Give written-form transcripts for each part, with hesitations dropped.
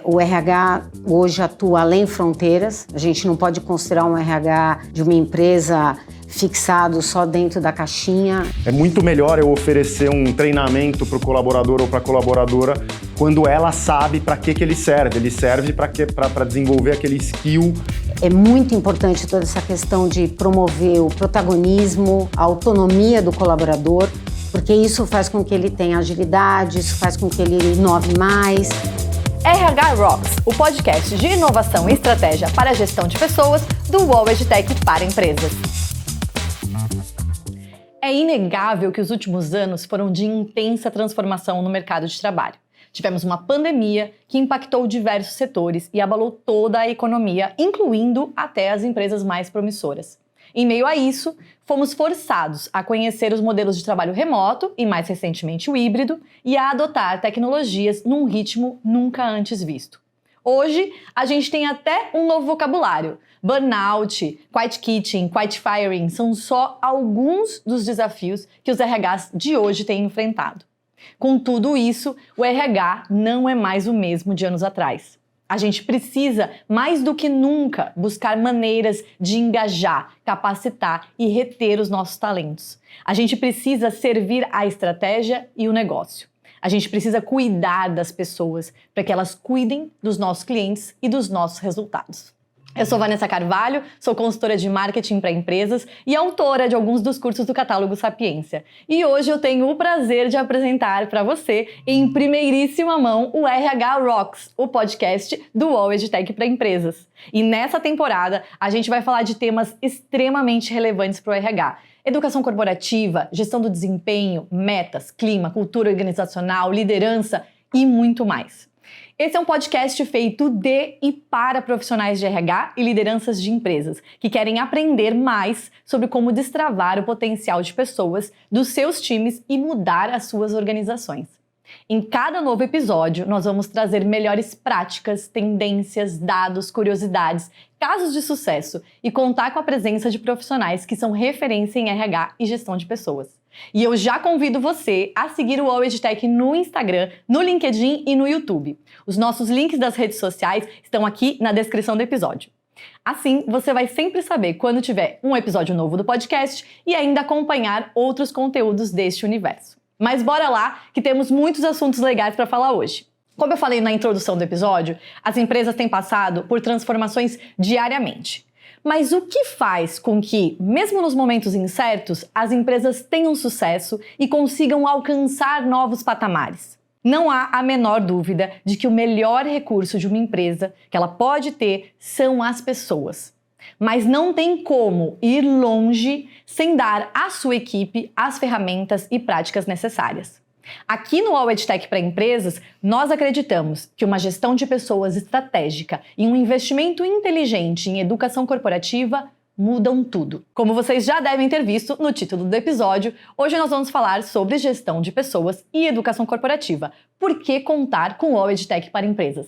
O RH hoje atua além fronteiras. A gente não pode considerar um RH de uma empresa fixado só dentro da caixinha. É muito melhor eu oferecer um treinamento para o colaborador ou para a colaboradora quando ela sabe para que ele serve. Ele serve para desenvolver aquele skill. É muito importante toda essa questão de promover o protagonismo, a autonomia do colaborador, porque isso faz com que ele tenha agilidade, isso faz com que ele inove mais. RH Rocks, o podcast de inovação e estratégia para a gestão de pessoas do UOL EdTech para empresas. É inegável que os últimos anos foram de intensa transformação no mercado de trabalho. Tivemos uma pandemia que impactou diversos setores e abalou toda a economia, incluindo até as empresas mais promissoras. Em meio a isso, fomos forçados a conhecer os modelos de trabalho remoto e, mais recentemente, o híbrido e a adotar tecnologias num ritmo nunca antes visto. Hoje, a gente tem até um novo vocabulário. Burnout, quiet quitting, quiet firing são só alguns dos desafios que os RHs de hoje têm enfrentado. Com tudo isso, o RH não é mais o mesmo de anos atrás. A gente precisa, mais do que nunca, buscar maneiras de engajar, capacitar e reter os nossos talentos. A gente precisa servir a estratégia e o negócio. A gente precisa cuidar das pessoas para que elas cuidem dos nossos clientes e dos nossos resultados. Eu sou Vanessa Carvalho, sou consultora de marketing para empresas e autora de alguns dos cursos do catálogo Sapiência. E hoje eu tenho o prazer de apresentar para você, em primeiríssima mão, o RH Rocks, o podcast do UOL EdTech para empresas. E nessa temporada, a gente vai falar de temas extremamente relevantes para o RH. Educação corporativa, gestão do desempenho, metas, clima, cultura organizacional, liderança e muito mais. Esse é um podcast feito de e para profissionais de RH e lideranças de empresas que querem aprender mais sobre como destravar o potencial de pessoas dos seus times e mudar as suas organizações. Em cada novo episódio, nós vamos trazer melhores práticas, tendências, dados, curiosidades, casos de sucesso e contar com a presença de profissionais que são referência em RH e gestão de pessoas. E eu já convido você a seguir o UOL EdTech no Instagram, no LinkedIn e no YouTube. Os nossos links das redes sociais estão aqui na descrição do episódio. Assim, você vai sempre saber quando tiver um episódio novo do podcast e ainda acompanhar outros conteúdos deste universo. Mas bora lá, que temos muitos assuntos legais para falar hoje. Como eu falei na introdução do episódio, as empresas têm passado por transformações diariamente. Mas o que faz com que, mesmo nos momentos incertos, as empresas tenham sucesso e consigam alcançar novos patamares? Não há a menor dúvida de que o melhor recurso de uma empresa que ela pode ter são as pessoas. Mas não tem como ir longe sem dar à sua equipe as ferramentas e práticas necessárias. Aqui no UOL EdTech para empresas, nós acreditamos que uma gestão de pessoas estratégica e um investimento inteligente em educação corporativa mudam tudo. Como vocês já devem ter visto no título do episódio, hoje nós vamos falar sobre gestão de pessoas e educação corporativa. Por que contar com o UOL EdTech para empresas?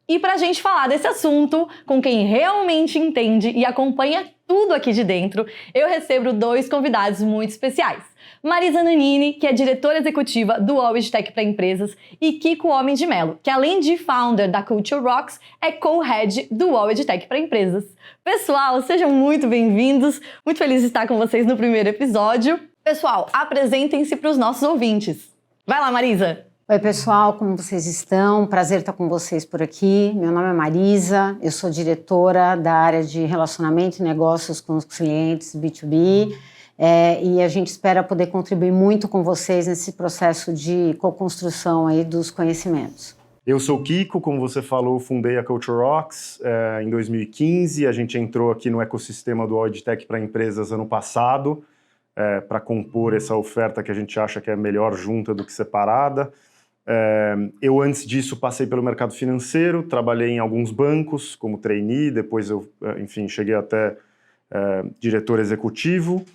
E para a gente falar desse assunto, com quem realmente entende e acompanha tudo aqui de dentro, eu recebo dois convidados muito especiais. Marisa Nannini, que é diretora executiva do UOL EdTech para empresas, e Kiko Homem de Mello, que além de founder da Culture Rocks, é co-head do UOL EdTech para empresas. Pessoal, sejam muito bem-vindos, muito feliz de estar com vocês no primeiro episódio. Pessoal, apresentem-se para os nossos ouvintes. Vai lá, Marisa! Oi, pessoal, como vocês estão? Prazer estar com vocês por aqui. Meu nome é Marisa, eu sou diretora da área de relacionamento e negócios com os clientes B2B e a gente espera poder contribuir muito com vocês nesse processo de co-construção aí dos conhecimentos. Eu sou o Kiko, como você falou, fundei a Culture Rocks em 2015. A gente entrou aqui no ecossistema do UOL EdTech para empresas ano passado para compor essa oferta que a gente acha que é melhor junta do que separada. Eu, antes disso, passei pelo mercado financeiro, trabalhei em alguns bancos como trainee, depois eu, cheguei até diretor executivo,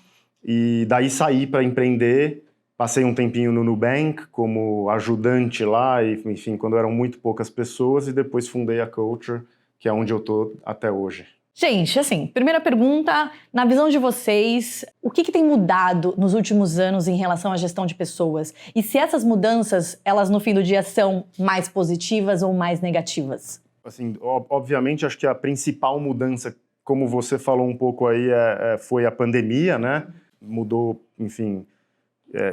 e daí saí para empreender, passei um tempinho no Nubank como ajudante lá, e, quando eram muito poucas pessoas, e depois fundei a Culture, que é onde eu estou até hoje. Gente, assim, primeira pergunta, na visão de vocês, o que tem mudado nos últimos anos em relação à gestão de pessoas? E se essas mudanças, elas no fim do dia são mais positivas ou mais negativas? assim, obviamente, acho que a principal mudança, como você falou um pouco aí, foi a pandemia, né? Mudou, enfim,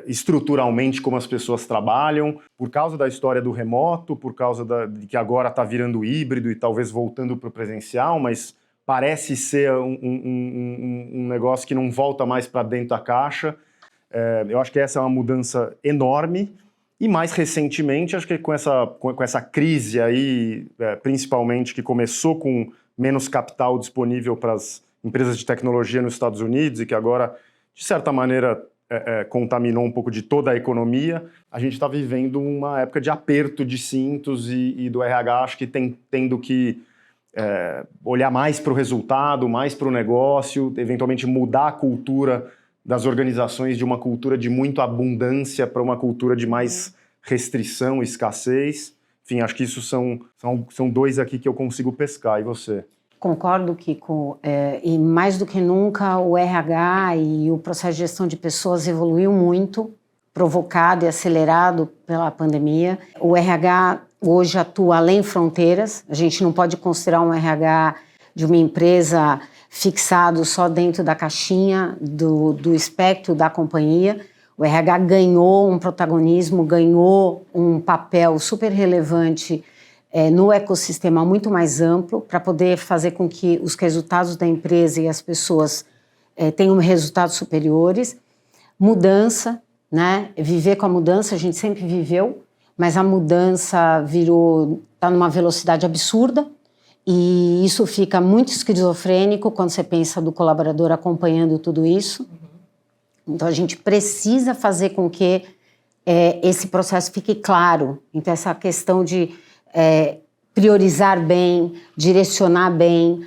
estruturalmente como as pessoas trabalham, por causa da história do remoto, por causa de que agora está virando híbrido e talvez voltando para o presencial, mas parece ser um negócio que não volta mais para dentro da caixa. Eu acho que essa é uma mudança enorme. E mais recentemente, acho que com essa crise aí, principalmente que começou com menos capital disponível para as empresas de tecnologia nos Estados Unidos e que agora, de certa maneira, contaminou um pouco de toda a economia, a gente está vivendo uma época de aperto de cintos e do RH, acho que tendo que olhar mais para o resultado, mais para o negócio, eventualmente mudar a cultura das organizações de uma cultura de muito abundância para uma cultura de mais restrição, escassez. Enfim, acho que isso são dois aqui que eu consigo pescar. E você? Concordo, Kiko. E mais do que nunca, o RH e o processo de gestão de pessoas evoluiu muito, provocado e acelerado pela pandemia. O RH hoje atua além fronteiras. A gente não pode considerar um RH de uma empresa fixado só dentro da caixinha do espectro da companhia. O RH ganhou um protagonismo, ganhou um papel super relevante no ecossistema muito mais amplo para poder fazer com que os resultados da empresa e as pessoas tenham resultados superiores. Mudança, né? Viver com a mudança, a gente sempre viveu, mas a mudança está numa velocidade absurda. E isso fica muito esquizofrênico quando você pensa do colaborador acompanhando tudo isso. Então, a gente precisa fazer com que esse processo fique claro. Então, essa questão de priorizar bem, direcionar bem,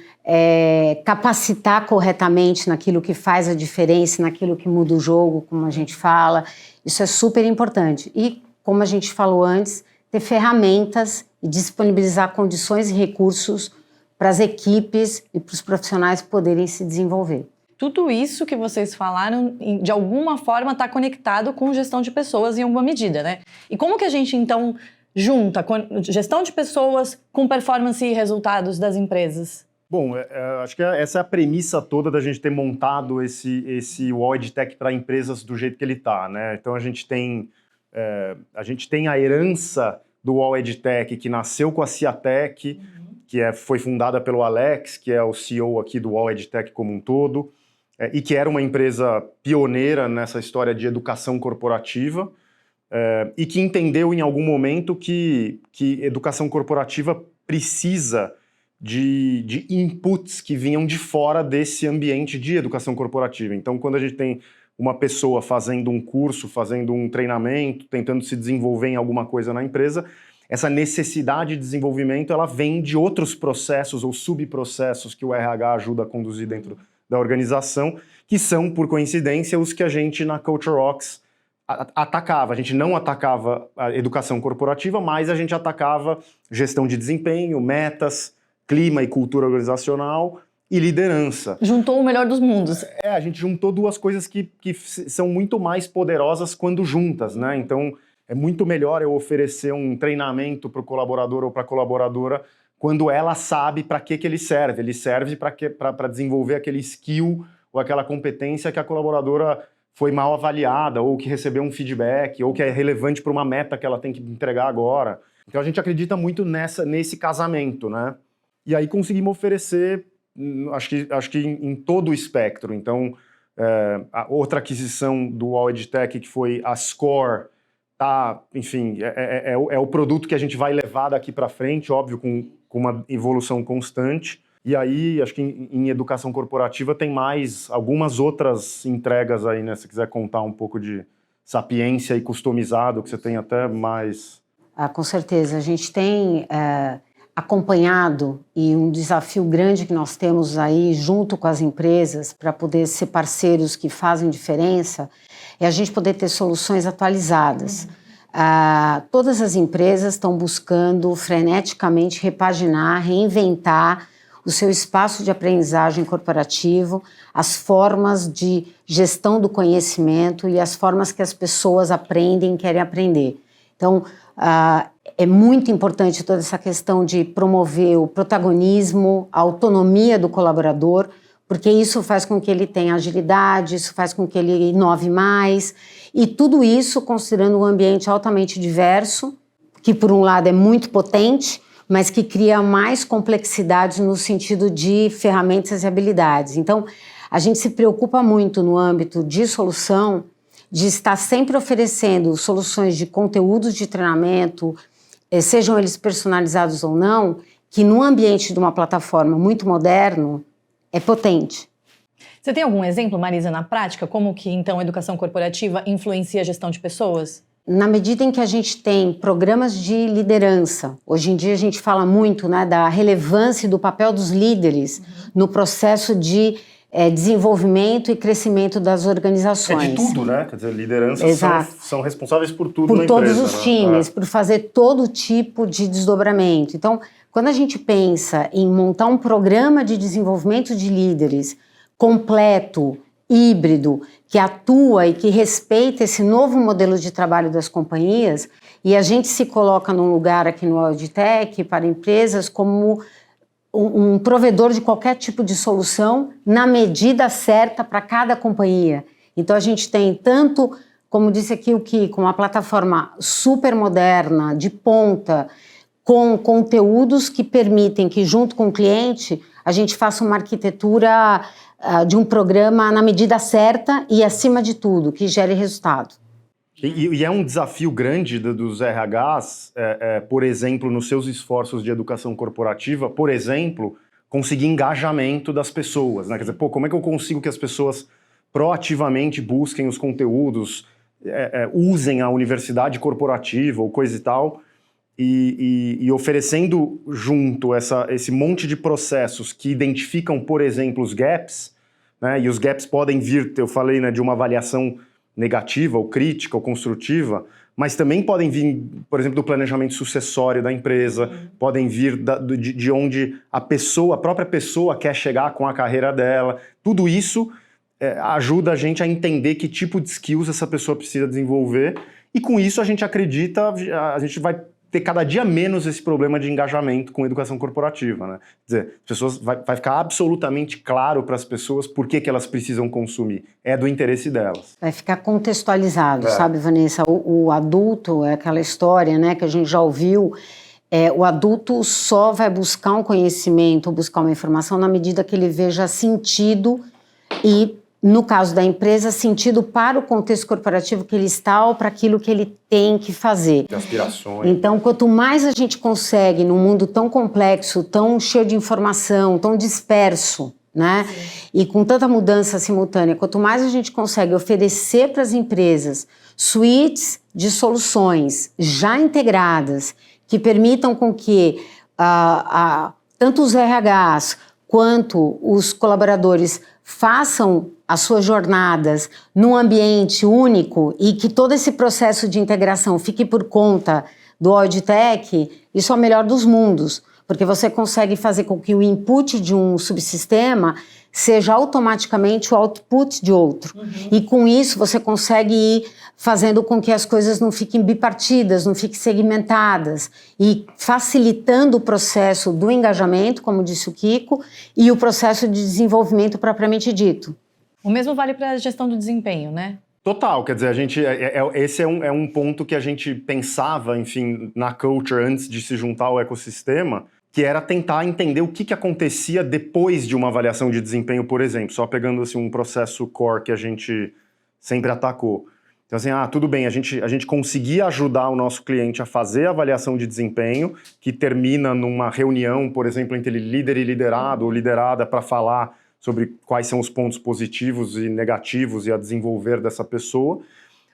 capacitar corretamente naquilo que faz a diferença, naquilo que muda o jogo, como a gente fala, isso é super importante. E, como a gente falou antes, ter ferramentas e disponibilizar condições e recursos para as equipes e para os profissionais poderem se desenvolver. Tudo isso que vocês falaram, de alguma forma, está conectado com gestão de pessoas em alguma medida, né? E como que a gente, então, junta gestão de pessoas com performance e resultados das empresas? Bom, acho que essa é a premissa toda da gente ter montado esse UOL EdTech para empresas do jeito que ele está, né? Então, a gente tem a herança do UOL EdTech, que nasceu com a Ciatec, que foi fundada pelo Alex, que é o CEO aqui do UOL EdTech como um todo, e que era uma empresa pioneira nessa história de educação corporativa, e que entendeu em algum momento que educação corporativa precisa de inputs que vinham de fora desse ambiente de educação corporativa. Então, quando a gente tem uma pessoa fazendo um curso, fazendo um treinamento, tentando se desenvolver em alguma coisa na empresa, essa necessidade de desenvolvimento ela vem de outros processos ou subprocessos que o RH ajuda a conduzir dentro da organização, que são, por coincidência, os que a gente na CultureRocks atacava. A gente não atacava a educação corporativa, mas a gente atacava gestão de desempenho, metas, clima e cultura organizacional e liderança. Juntou o melhor dos mundos. A gente juntou duas coisas que são muito mais poderosas quando juntas, né? Então, é muito melhor eu oferecer um treinamento para o colaborador ou para a colaboradora quando ela sabe para que ele serve. Ele serve para desenvolver aquele skill ou aquela competência que a colaboradora foi mal avaliada ou que recebeu um feedback ou que é relevante para uma meta que ela tem que entregar agora. Então, a gente acredita muito nesse casamento, né? E aí conseguimos oferecer, acho que em todo o espectro. Então, a outra aquisição do UOL EdTech, que foi a Score, enfim, é o produto que a gente vai levar daqui para frente, óbvio, com uma evolução constante. E aí, acho que em educação corporativa tem mais algumas outras entregas aí, né? Se quiser contar um pouco de sapiência e customizado, que você tem até mais... Com certeza. A gente tem acompanhado, e um desafio grande que nós temos aí junto com as empresas para poder ser parceiros que fazem diferença, é a gente poder ter soluções atualizadas. Todas as empresas estão buscando freneticamente repaginar, reinventar o seu espaço de aprendizagem corporativo, as formas de gestão do conhecimento e as formas que as pessoas aprendem e querem aprender. Então, É muito importante toda essa questão de promover o protagonismo, a autonomia do colaborador, porque isso faz com que ele tenha agilidade, isso faz com que ele inove mais, e tudo isso considerando um ambiente altamente diverso, que por um lado é muito potente, mas que cria mais complexidade no sentido de ferramentas e habilidades. Então, a gente se preocupa muito no âmbito de solução, de estar sempre oferecendo soluções de conteúdos de treinamento, sejam eles personalizados ou não, que no ambiente de uma plataforma muito moderno, é potente. Você tem algum exemplo, Marisa, na prática, como que então a educação corporativa influencia a gestão de pessoas? Na medida em que a gente tem programas de liderança, hoje em dia a gente fala muito, né, da relevância e do papel dos líderes no processo de desenvolvimento e crescimento das organizações. É de tudo, né? Quer dizer, lideranças são responsáveis por tudo na empresa. Por todos os times, por fazer todo tipo de desdobramento. Então, quando a gente pensa em montar um programa de desenvolvimento de líderes completo, híbrido, que atua e que respeita esse novo modelo de trabalho das companhias, e a gente se coloca num lugar aqui no Auditec para empresas como um provedor de qualquer tipo de solução na medida certa para cada companhia. Então a gente tem tanto, como disse aqui o Kiko, uma plataforma super moderna, de ponta, com conteúdos que permitem que junto com o cliente a gente faça uma arquitetura de um programa na medida certa e, acima de tudo, que gere resultado. E é um desafio grande dos RHs, por exemplo, nos seus esforços de educação corporativa, por exemplo, conseguir engajamento das pessoas, né? Quer dizer, como é que eu consigo que as pessoas proativamente busquem os conteúdos, usem a universidade corporativa ou coisa e tal, e oferecendo junto esse monte de processos que identificam, por exemplo, os gaps, né? E os gaps podem vir, eu falei, né, de uma avaliação negativa ou crítica ou construtiva, mas também podem vir, por exemplo, do planejamento sucessório da empresa, podem vir de onde a própria pessoa quer chegar com a carreira dela. Tudo isso ajuda a gente a entender que tipo de skills essa pessoa precisa desenvolver, e com isso a gente acredita, a gente vai ter cada dia menos esse problema de engajamento com educação corporativa, né? Quer dizer, as pessoas vai ficar absolutamente claro para as pessoas por que elas precisam consumir. É do interesse delas. Vai ficar contextualizado, sabe, Vanessa? O adulto, é aquela história, né, que a gente já ouviu, o adulto só vai buscar um conhecimento, buscar uma informação na medida que ele veja sentido e, no caso da empresa, sentido para o contexto corporativo que ele está ou para aquilo que ele tem que fazer. De aspirações. Então, quanto mais a gente consegue, num mundo tão complexo, tão cheio de informação, tão disperso, né? E com tanta mudança simultânea, quanto mais a gente consegue oferecer para as empresas suítes de soluções já integradas, que permitam com que tanto os RHs quanto os colaboradores façam as suas jornadas num ambiente único e que todo esse processo de integração fique por conta do Auditec, isso é o melhor dos mundos, porque você consegue fazer com que o input de um subsistema seja automaticamente o output de outro. E com isso você consegue ir fazendo com que as coisas não fiquem bipartidas, não fiquem segmentadas, e facilitando o processo do engajamento, como disse o Kiko, e o processo de desenvolvimento propriamente dito. O mesmo vale para a gestão do desempenho, né? Total, quer dizer, esse é um ponto que a gente pensava, enfim, na culture antes de se juntar ao ecossistema, que era tentar entender o que acontecia depois de uma avaliação de desempenho, por exemplo, só pegando assim, um processo core que a gente sempre atacou. Então assim, tudo bem, a gente conseguia ajudar o nosso cliente a fazer a avaliação de desempenho, que termina numa reunião, por exemplo, entre líder e liderado ou liderada para falar sobre quais são os pontos positivos e negativos e a desenvolver dessa pessoa.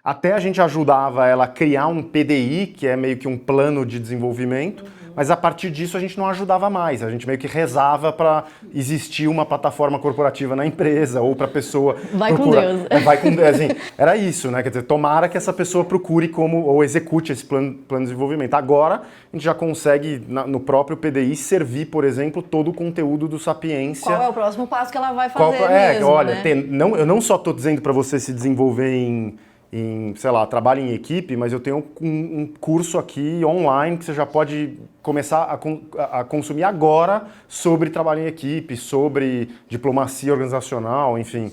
Até a gente ajudava ela a criar um PDI, que é meio que um plano de desenvolvimento, mas a partir disso a gente não ajudava mais, a gente meio que rezava para existir uma plataforma corporativa na empresa, ou para a pessoa procurar. Com Deus. Assim, era isso, né? Quer dizer, tomara que essa pessoa procure ou execute esse plano de desenvolvimento. Agora, a gente já consegue, no próprio PDI, servir, por exemplo, todo o conteúdo do Sapiência. Qual é o próximo passo que ela vai fazer mesmo, olha, né? Eu não só estou dizendo para você se desenvolver em sei lá, trabalho em equipe, mas eu tenho um curso aqui online que você já pode começar a consumir agora sobre trabalho em equipe, sobre diplomacia organizacional, enfim.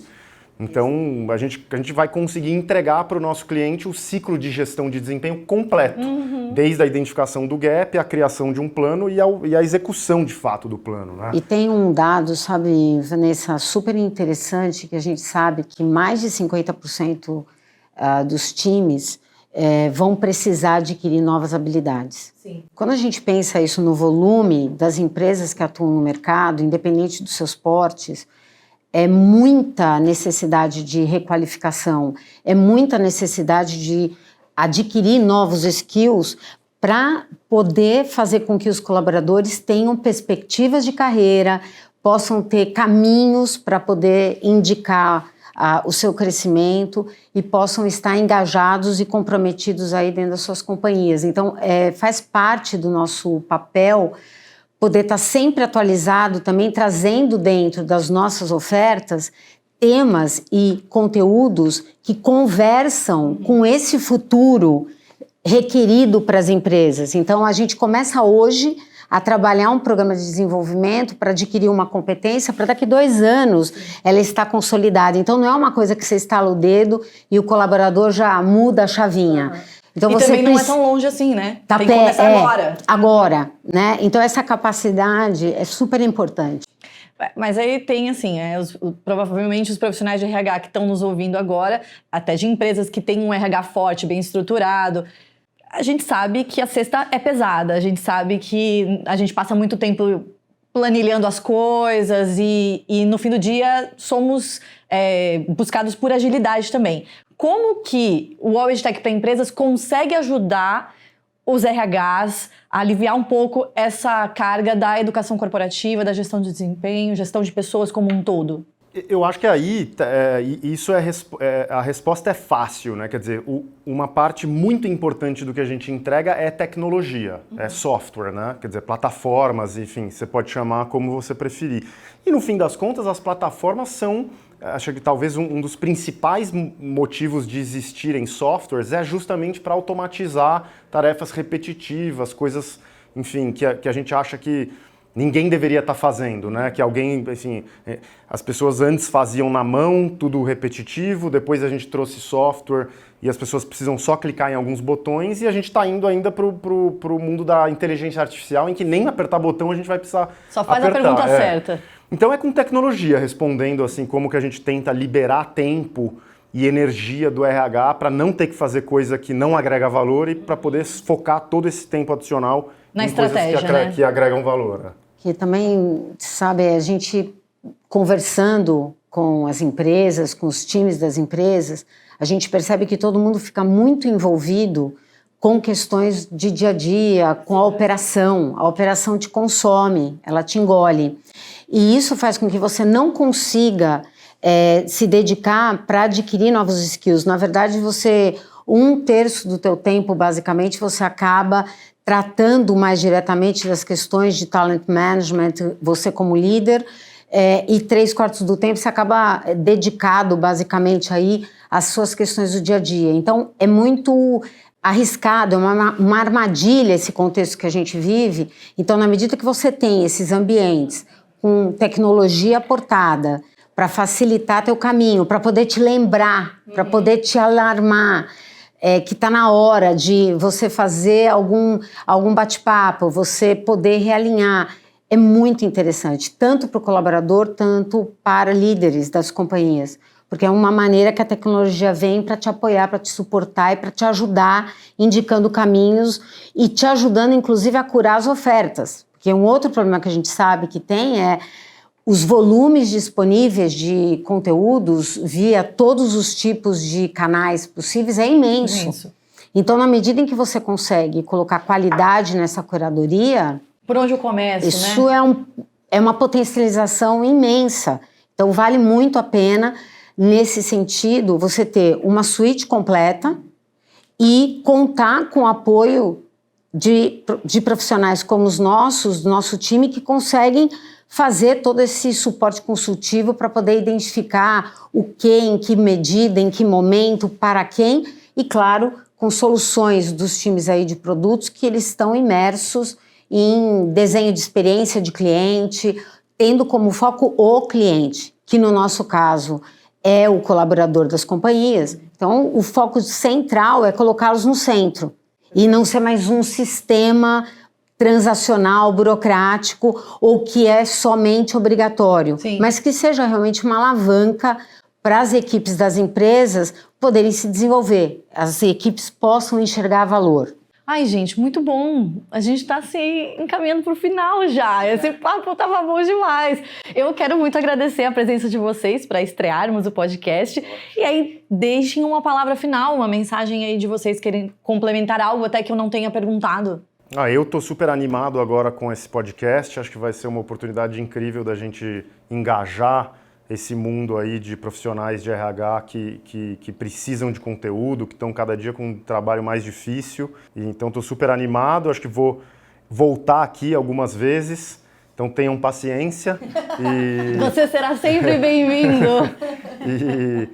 Então, a gente vai conseguir entregar para o nosso cliente o ciclo de gestão de desempenho completo, desde a identificação do gap, a criação de um plano e a execução, de fato, do plano, né? E tem um dado, sabe, Vanessa, super interessante, que a gente sabe que mais de 50% dos times vão precisar adquirir novas habilidades. Sim. Quando a gente pensa isso no volume das empresas que atuam no mercado, independente dos seus portes, é muita necessidade de requalificação, é muita necessidade de adquirir novos skills para poder fazer com que os colaboradores tenham perspectivas de carreira, possam ter caminhos para poder indicar o seu crescimento e possam estar engajados e comprometidos aí dentro das suas companhias. Então, faz parte do nosso papel poder estar sempre atualizado, também trazendo dentro das nossas ofertas temas e conteúdos que conversam com esse futuro requerido para as empresas. Então, a gente começa hoje a trabalhar um programa de desenvolvimento para adquirir uma competência para daqui 2 anos ela estar consolidada. Então, não é uma coisa que você estala o dedo e o colaborador já muda a chavinha. Então, e também não é tão longe assim, né? Tem que começar agora. Agora, né? Então, essa capacidade é super importante. Mas aí tem, assim, provavelmente os profissionais de RH que estão nos ouvindo agora, até de empresas que têm um RH forte, bem estruturado, a gente sabe que a cesta é pesada, a gente sabe que a gente passa muito tempo planilhando as coisas e no fim do dia somos buscados por agilidade também. Como que o WOW-EdTech para empresas consegue ajudar os RHs a aliviar um pouco essa carga da educação corporativa, da gestão de desempenho, gestão de pessoas como um todo? Eu acho que aí isso a resposta é fácil, né? Quer dizer, uma parte muito importante do que a gente entrega é tecnologia, é software, né? Quer dizer, plataformas, enfim, você pode chamar como você preferir. E no fim das contas, as plataformas são, acho que talvez um dos principais motivos de existirem softwares é justamente para automatizar tarefas repetitivas, coisas, enfim, que a gente acha que ninguém deveria estar fazendo, né? Que alguém, assim, as pessoas antes faziam na mão, tudo repetitivo, depois a gente trouxe software e as pessoas precisam só clicar em alguns botões e a gente está indo ainda pro mundo da inteligência artificial em que nem apertar botão a gente vai precisar Só faz apertar. A pergunta certa. Então é com tecnologia, respondendo assim como que a gente tenta liberar tempo e energia do RH para não ter que fazer coisa que não agrega valor e para poder focar todo esse tempo adicional na em estratégia, coisas que agregam valor. Né? Que também, sabe, a gente conversando com as empresas, com os times das empresas, a gente percebe que todo mundo fica muito envolvido com questões de dia a dia, com a operação te consome, ela te engole. E isso faz com que você não consiga se dedicar para adquirir novos skills. Na verdade, 1/3 do teu tempo, basicamente, você acaba tratando mais diretamente das questões de talent management, você como líder, e 3/4 do tempo você acaba dedicado, basicamente, aí às suas questões do dia a dia. Então, é muito arriscado, é uma armadilha esse contexto que a gente vive. Então, na medida que você tem esses ambientes com tecnologia aportada para facilitar teu caminho, para poder te lembrar, para poder te alarmar, que está na hora de você fazer algum bate-papo, você poder realinhar, é muito interessante, tanto para o colaborador, tanto para líderes das companhias. Porque é uma maneira que a tecnologia vem para te apoiar, para te suportar e para te ajudar, indicando caminhos e te ajudando, inclusive, a curar as ofertas. Porque um outro problema que a gente sabe que tem é os volumes disponíveis de conteúdos via todos os tipos de canais possíveis é imenso. Então, na medida em que você consegue colocar qualidade nessa curadoria... Por onde eu começo, isso, né? É uma potencialização imensa. Então, vale muito a pena, nesse sentido, você ter uma suíte completa e contar com o apoio de profissionais como os nossos, do nosso time, que conseguem fazer todo esse suporte consultivo para poder identificar o que, em que medida, em que momento, para quem, e claro, com soluções dos times aí de produtos que eles estão imersos em desenho de experiência de cliente, tendo como foco o cliente, que no nosso caso é o colaborador das companhias. Então, o foco central é colocá-los no centro e não ser mais um sistema transacional, burocrático ou que é somente obrigatório, Sim. mas que seja realmente uma alavanca para as equipes das empresas poderem se desenvolver, as equipes possam enxergar valor. Ai, gente, muito bom. A gente está se encaminhando para o final já. Esse papo estava bom demais. Eu quero muito agradecer a presença de vocês para estrearmos o podcast. E aí, deixem uma palavra final, uma mensagem aí de vocês querem complementar algo até que eu não tenha perguntado. Eu estou super animado agora com esse podcast. Acho que vai ser uma oportunidade incrível da gente engajar esse mundo aí de profissionais de RH que precisam de conteúdo, que estão cada dia com um trabalho mais difícil. E então estou super animado, acho que vou voltar aqui algumas vezes, então tenham paciência. Você será sempre bem-vindo. E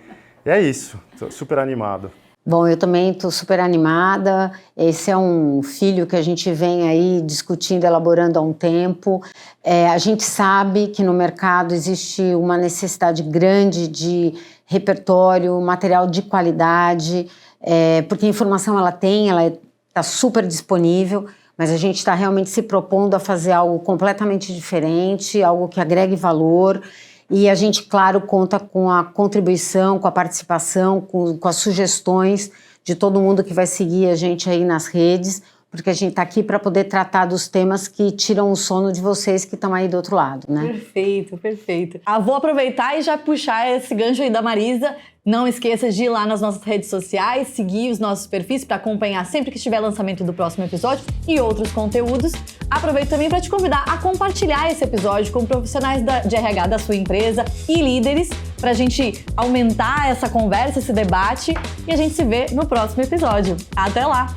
é isso, estou super animado. Bom, eu também estou super animada. Esse é um filho que a gente vem aí discutindo, elaborando há um tempo. A gente sabe que no mercado existe uma necessidade grande de repertório, material de qualidade, porque a informação ela está super disponível, mas a gente está realmente se propondo a fazer algo completamente diferente, algo que agregue valor. E a gente, claro, conta com a contribuição, com a participação, com as sugestões de todo mundo que vai seguir a gente aí nas redes, porque a gente está aqui para poder tratar dos temas que tiram o sono de vocês que estão aí do outro lado, né? Perfeito, perfeito. Vou aproveitar e já puxar esse gancho aí da Marisa. Não esqueça de ir lá nas nossas redes sociais, seguir os nossos perfis para acompanhar sempre que estiver lançamento do próximo episódio e outros conteúdos. Aproveito também para te convidar a compartilhar esse episódio com profissionais de RH da sua empresa e líderes para a gente aumentar essa conversa, esse debate, e a gente se vê no próximo episódio. Até lá!